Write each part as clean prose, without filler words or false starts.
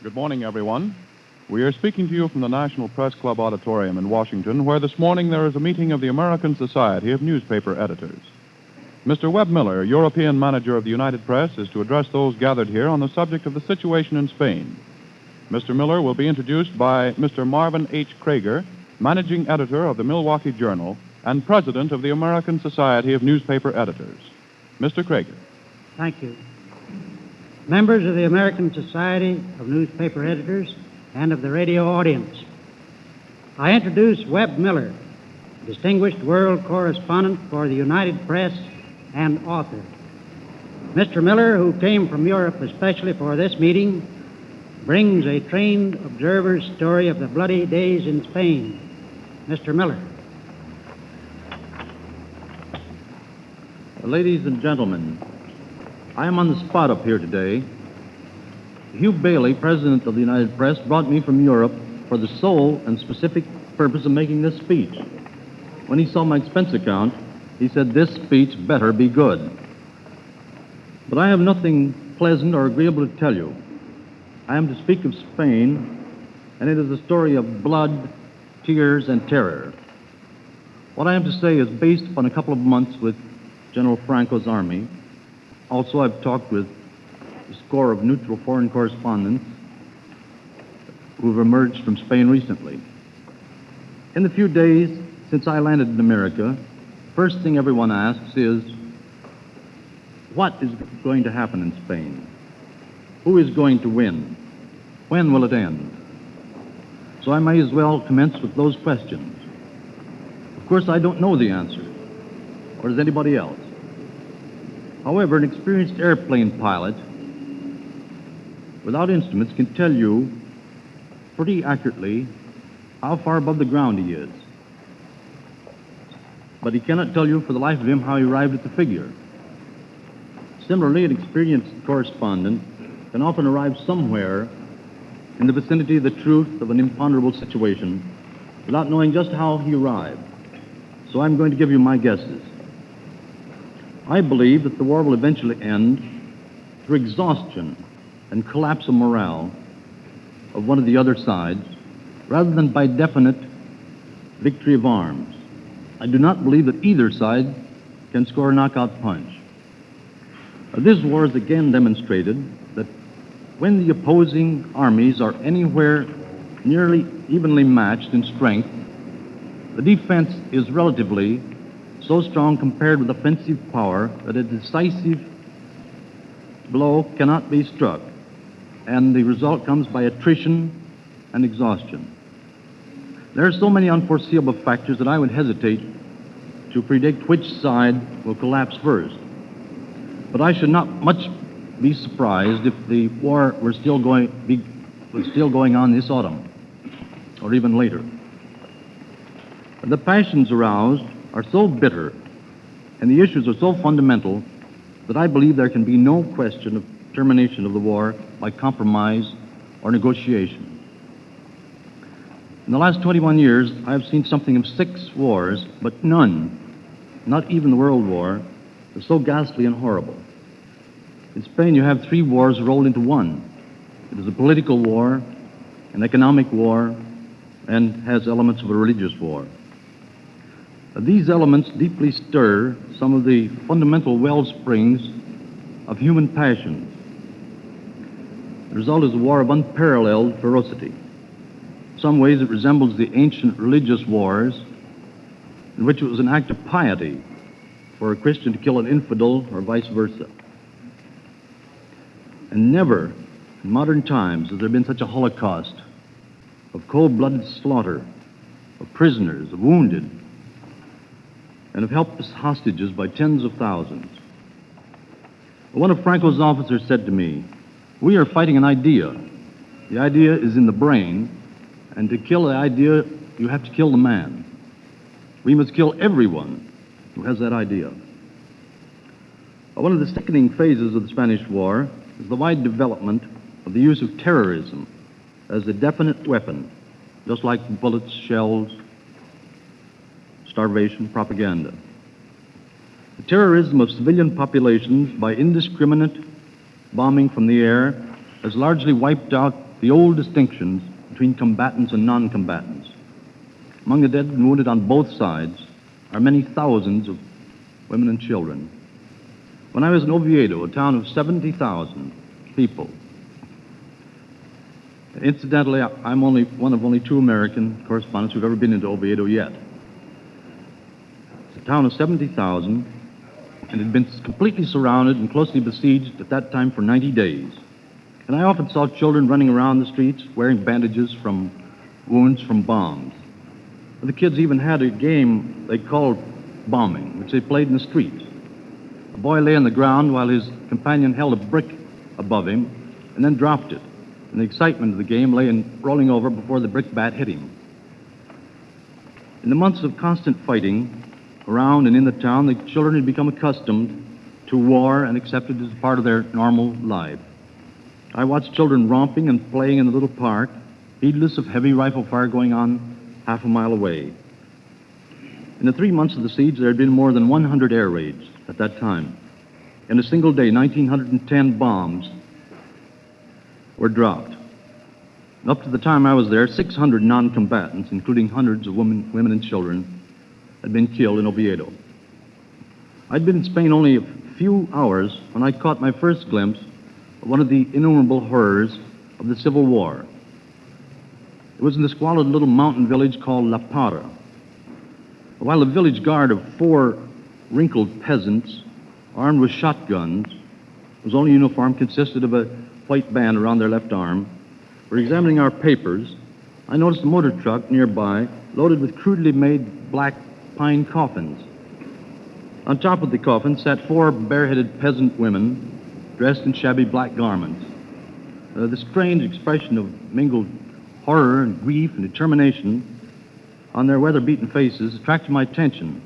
Good morning, everyone. We are speaking to you from the National Press Club Auditorium in Washington, where this morning there is a meeting of the American Society of Newspaper Editors. Mr. Webb Miller, European manager of the United Press, is to address those gathered here on the subject of the situation in Spain. Mr. Miller will be introduced by Mr. Marvin H. Krager, managing editor of the Milwaukee Journal and president of the American Society of Newspaper Editors. Mr. Krager. Thank you. Members of the American Society of Newspaper Editors and of the radio audience, I introduce Webb Miller, distinguished world correspondent for the United Press and author. Mr. Miller, who came from Europe especially for this meeting, brings a trained observer's story of the bloody days in Spain. Mr. Miller. Ladies and gentlemen, I am on the spot up here today. Hugh Bailey, president of the United Press, brought me from Europe for the sole and specific purpose of making this speech. When he saw my expense account, he said, "This speech better be good." But I have nothing pleasant or agreeable to tell you. I am to speak of Spain, and it is a story of blood, tears, and terror. What I am to say is based upon a couple of months with General Franco's army. Also, I've talked with a score of neutral foreign correspondents who've emerged from Spain recently. In the few days since I landed in America, first thing everyone asks is, what is going to happen in Spain? Who is going to win? When will it end? So I may as well commence with those questions. Of course, I don't know the answer, or does anybody else? However, an experienced airplane pilot without instruments can tell you pretty accurately how far above the ground he is. But he cannot tell you for the life of him how he arrived at the figure. Similarly, an experienced correspondent can often arrive somewhere in the vicinity of the truth of an imponderable situation without knowing just how he arrived. So I'm going to give you my guesses. I believe that the war will eventually end through exhaustion and collapse of morale of one of the other sides, rather than by definite victory of arms. I do not believe that either side can score a knockout punch. This war has again demonstrated that when the opposing armies are anywhere nearly evenly matched in strength, the defense is relatively so strong compared with offensive power that a decisive blow cannot be struck, and the result comes by attrition and exhaustion. There are so many unforeseeable factors that I would hesitate to predict which side will collapse first. But I should not much be surprised if the war was still going on this autumn, or even later. The passions aroused are so bitter, and the issues are so fundamental, that I believe there can be no question of termination of the war by compromise or negotiation. In the last 21 years, I have seen something of 6 wars, but none, not even the World War, is so ghastly and horrible. In Spain, you have 3 wars rolled into one. It is a political war, an economic war, and has elements of a religious war. These elements deeply stir some of the fundamental well springs of human passions. The result is a war of unparalleled ferocity. In some ways, it resembles the ancient religious wars in which it was an act of piety for a Christian to kill an infidel or vice versa. And never in modern times has there been such a Holocaust of cold-blooded slaughter of prisoners, of wounded, and of helpless hostages by tens of thousands. One of Franco's officers said to me, "We are fighting an idea. The idea is in the brain, and to kill the idea, you have to kill the man. We must kill everyone who has that idea." One of the sickening phases of the Spanish War is the wide development of the use of terrorism as a definite weapon, just like bullets, shells, starvation, propaganda. The terrorism of civilian populations by indiscriminate bombing from the air has largely wiped out the old distinctions between combatants and non-combatants. Among the dead and wounded on both sides are many thousands of women and children. When I was in Oviedo, a town of 70,000 people, incidentally, I'm one of only 2 American correspondents who've ever been into Oviedo yet. It's a town of 70,000, and had been completely surrounded and closely besieged at that time for 90 days. And I often saw children running around the streets wearing bandages from wounds from bombs. The kids even had a game they called bombing, which they played in the streets. A boy lay on the ground while his companion held a brick above him and then dropped it. And the excitement of the game lay in rolling over before the brickbat hit him. In the months of constant fighting around and in the town, the children had become accustomed to war and accepted it as part of their normal life. I watched children romping and playing in the little park, heedless of heavy rifle fire going on half a mile away. In the 3 months of the siege, there had been more than 100 air raids at that time. In a single day, 1,910 bombs were dropped. Up to the time I was there, 600 non-combatants, including hundreds of women and children, had been killed in Oviedo. I'd been in Spain only a few hours when I caught my first glimpse of one of the innumerable horrors of the Civil War. It was in the squalid little mountain village called La Parra. While a village guard of 4 wrinkled peasants, armed with shotguns, whose only uniform consisted of a white band around their left arm, were examining our papers, I noticed a motor truck nearby loaded with crudely made black pine coffins. On top of the coffins sat 4 bareheaded peasant women dressed in shabby black garments. The strange expression of mingled horror and grief and determination on their weather-beaten faces attracted my attention.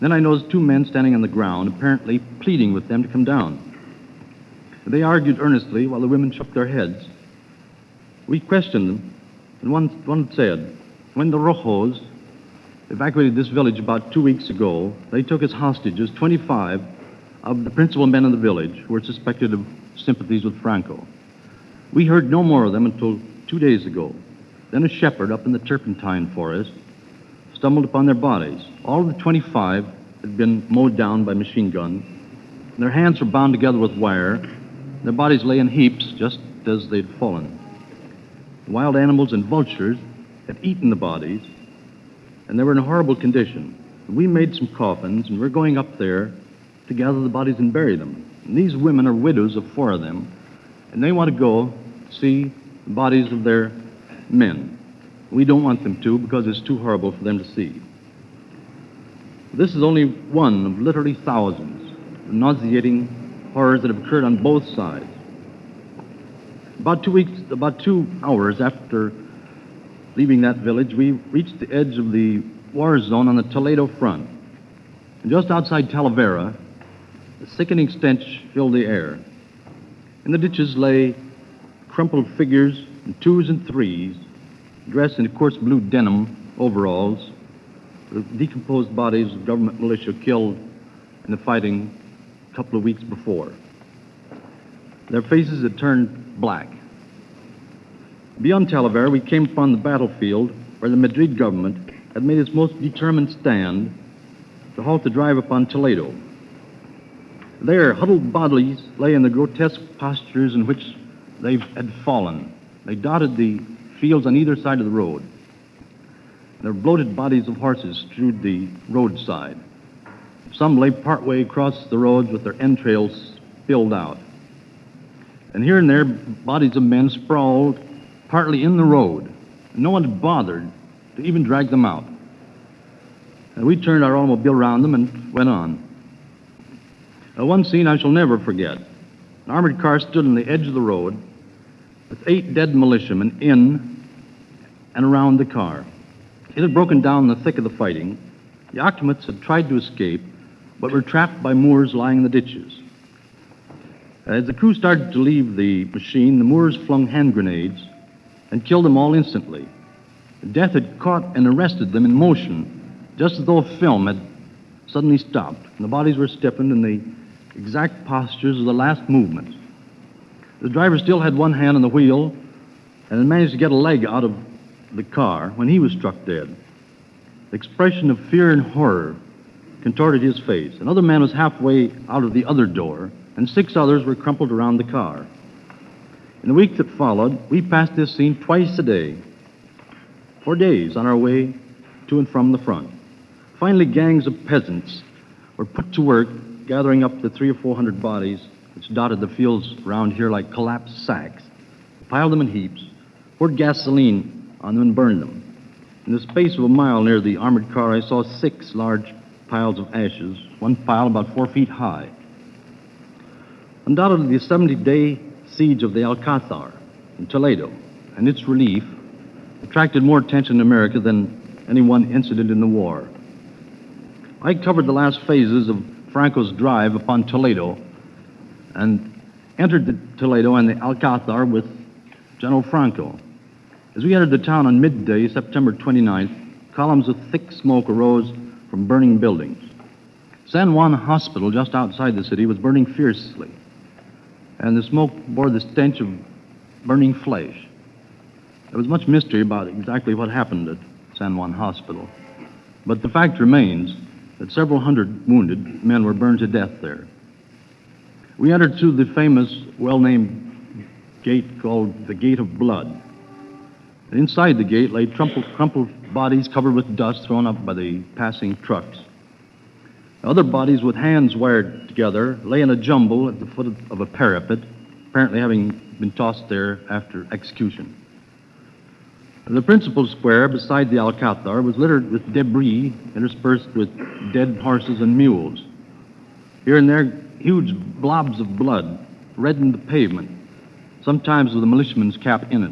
Then I noticed 2 men standing on the ground, apparently pleading with them to come down. They argued earnestly while the women shook their heads. We questioned them, and one said, when the Rojos evacuated this village about 2 weeks ago, they took as hostages 25 of the principal men of the village who were suspected of sympathies with Franco. We heard no more of them until 2 days ago. Then a shepherd up in the turpentine forest stumbled upon their bodies. All of the 25 had been mowed down by machine guns, and their hands were bound together with wire. Their bodies lay in heaps just as they'd fallen. Wild animals and vultures had eaten the bodies, and they were in a horrible condition. We made some coffins, and we're going up there to gather the bodies and bury them. And these women are widows of 4 of them, and they want to go see the bodies of their men. We don't want them to because it's too horrible for them to see. This is only one of literally thousands of nauseating horrors that have occurred on both sides. About 2 hours after leaving that village, we reached the edge of the war zone on the Toledo front. And just outside Talavera, a sickening stench filled the air. In the ditches lay crumpled figures in 2s and 3s, dressed in coarse blue denim overalls, the decomposed bodies of government militia killed in the fighting a couple of weeks before. Their faces had turned black. Beyond Talavera, we came upon the battlefield where the Madrid government had made its most determined stand to halt the drive upon Toledo. There, huddled bodies lay in the grotesque postures in which they had fallen. They dotted the fields on either side of the road. Their bloated bodies of horses strewed the roadside. Some lay partway across the roads with their entrails spilled out. And here and there, bodies of men sprawled partly in the road. And no one had bothered to even drag them out. And we turned our automobile around them and went on. One scene I shall never forget. An armored car stood on the edge of the road with 8 dead militiamen in and around the car. It had broken down in the thick of the fighting. The occupants had tried to escape, but were trapped by Moors lying in the ditches. As the crew started to leave the machine, the Moors flung hand grenades and killed them all instantly. Death had caught and arrested them in motion, just as though a film had suddenly stopped, and the bodies were stiffened in the exact postures of the last movement. The driver still had one hand on the wheel, and had managed to get a leg out of the car when he was struck dead. The expression of fear and horror contorted his face. Another man was halfway out of the other door, and 6 others were crumpled around the car. In the week that followed, we passed this scene twice a day, for days on our way to and from the front. Finally, gangs of peasants were put to work gathering up the 300 or 400 bodies which dotted the fields around here like collapsed sacks, piled them in heaps, poured gasoline on them and burned them. In the space of a mile near the armored car, I saw 6 large piles of ashes, one pile about 4 feet high. Undoubtedly, the 70-day siege of the Alcázar in Toledo and its relief attracted more attention in America than any one incident in the war. I covered the last phases of Franco's drive upon Toledo and entered the Toledo and the Alcázar with General Franco. As we entered the town on midday, September 29th, columns of thick smoke arose from burning buildings. San Juan Hospital, just outside the city, was burning fiercely, and the smoke bore the stench of burning flesh. There was much mystery about exactly what happened at San Juan Hospital, but the fact remains that several hundred wounded men were burned to death there. We entered through the famous, well-named gate called the Gate of Blood. And inside the gate lay crumpled bodies covered with dust thrown up by the passing trucks. Other bodies with hands wired together lay in a jumble at the foot of a parapet, apparently having been tossed there after execution. The principal square beside the Alcázar was littered with debris interspersed with dead horses and mules. Here and there, huge blobs of blood reddened the pavement, sometimes with a militiaman's cap in it.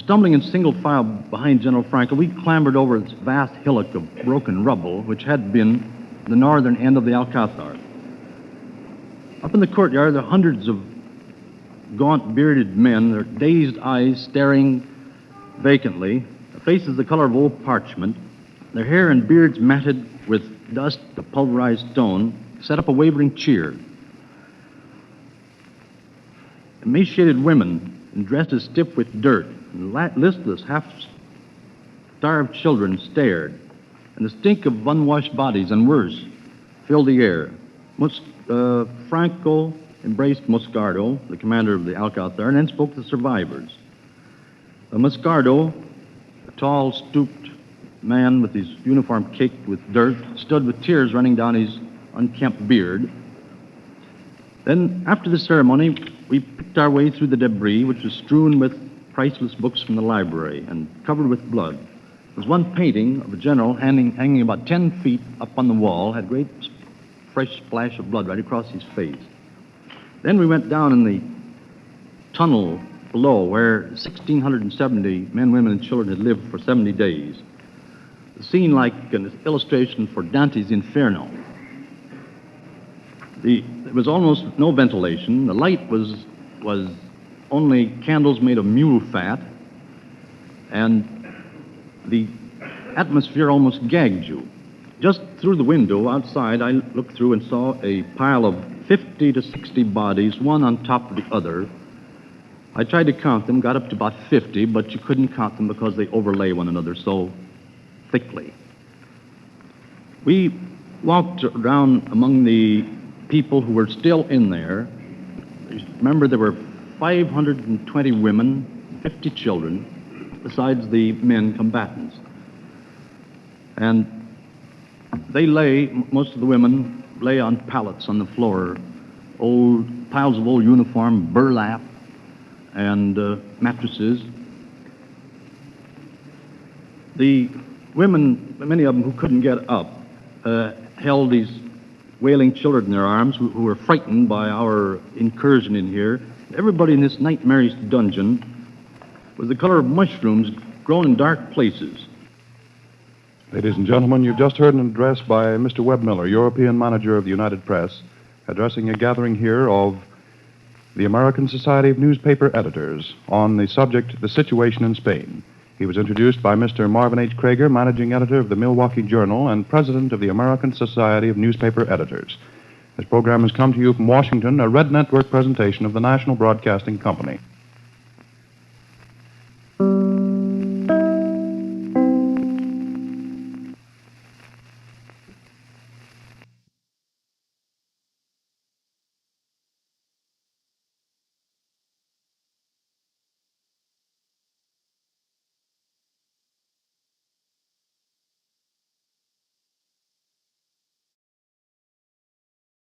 Stumbling in single file behind General Franco, we clambered over this vast hillock of broken rubble, which had been the northern end of the Alcázar. Up in the courtyard, there are hundreds of gaunt, bearded men, their dazed eyes staring vacantly, their faces the color of old parchment, their hair and beards matted with dust of pulverized stone, set up a wavering cheer. Emaciated women, and dressed as stiff with dirt, and listless, half-starved children stared, and the stink of unwashed bodies and worse filled the air. Franco embraced Moscardo, the commander of the Alcázar, and then spoke to the survivors. Moscardo, a tall, stooped man with his uniform caked with dirt, stood with tears running down his unkempt beard. Then, after the ceremony, we picked our way through the debris, which was strewn with priceless books from the library and covered with blood. There was one painting of a general hanging about 10 feet up on the wall, had a great fresh splash of blood right across his face. Then we went down in the tunnel below where 1,670 men, women, and children had lived for 70 days. A scene like an illustration for Dante's Inferno. There was almost no ventilation. The light was only candles made of mule fat, and the atmosphere almost gagged you. Just through the window outside, I looked through and saw a pile of 50 to 60 bodies, one on top of the other. I tried to count them, got up to about 50, but you couldn't count them because they overlay one another so thickly. We walked around among the people who were still in there. Remember, there were 520 women, 50 children, besides the men combatants. And they lay, most of the women lay on pallets on the floor, old piles of old uniform, burlap, and mattresses. The women, many of them who couldn't get up, held these wailing children in their arms who were frightened by our incursion in here. Everybody in this nightmarish dungeon was the color of mushrooms grown in dark places. Ladies and gentlemen, you've just heard an address by Mr. Webb Miller, European manager of the United Press, addressing a gathering here of the American Society of Newspaper Editors on the subject, the situation in Spain. He was introduced by Mr. Marvin H. Krager, managing editor of the Milwaukee Journal and president of the American Society of Newspaper Editors. This program has come to you from Washington, a Red Network presentation of the National Broadcasting Company.